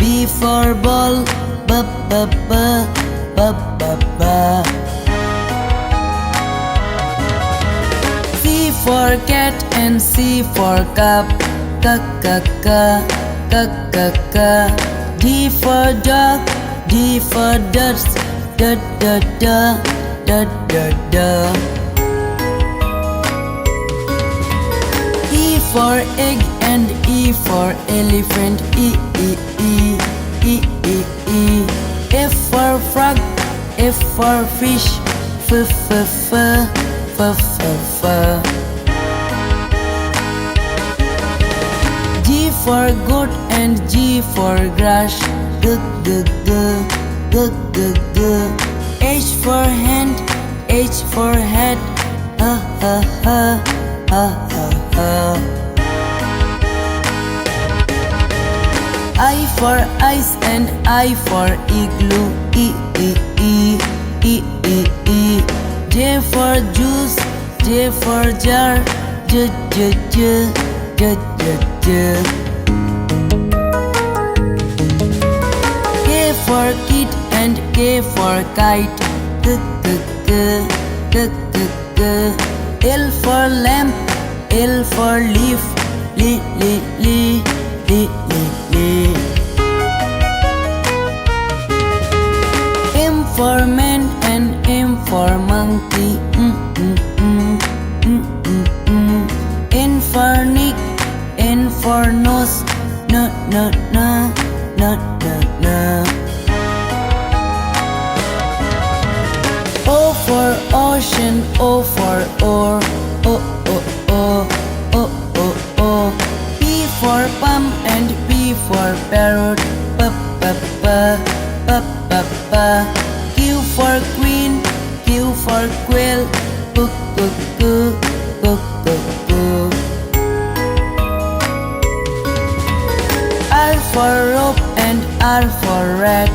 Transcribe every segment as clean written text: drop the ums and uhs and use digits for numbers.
B for ball, B B B B B B. C for cat and C for cup, C C C C C C. D for dog, D for ducks, D D D D D D. E for egg and E for elephant, E E E E E E. F for frog, F for fish, F F F F F F. G for goat and G for grass, G G G G G G. H for hand, H for head, ha ha ha ha ha ha. I for ice and I for igloo, E E E E E E. J for juice, J for jar, J J J J J J. K for kite and K for kite, K K K K K K. L for lamp, L for leaf, Li Li Li Li Li Li. M for man and M for monkey, N for Nick, N for nose, N N N N N N. O for ocean, O for oar, O O O O O O. P for plum and P for parrot, P P P P P P. Q for queen, Q for quail, Q Q Q Q Q Q. R for rope and R for rat,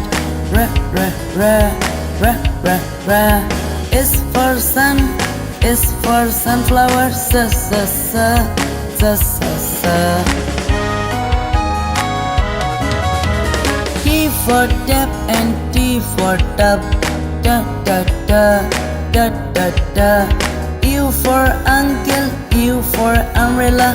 R R R R R R. S for sun, S for sunflower, S S S S S S. T for tap and T for tub, da da da da da da. U for uncle, U for umbrella,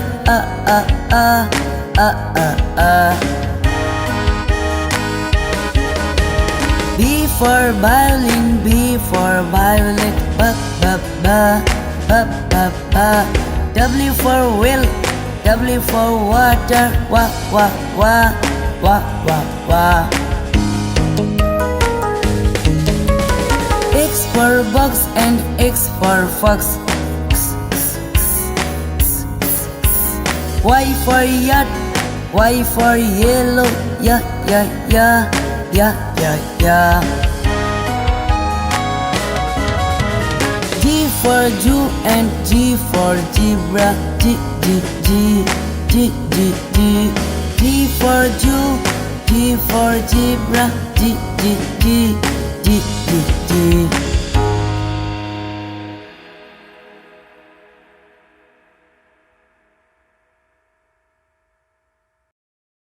B for violin, B for violet, B B B B B B. W for whale, W for water, wa wa wa wa wa wa. X for box and X for fox, Y for yacht, Y for yellow, ya ya ya ya ya ya. G for Jew and G for zebra, G G G G G G. G for Jew, G for zebra, G G G G G G.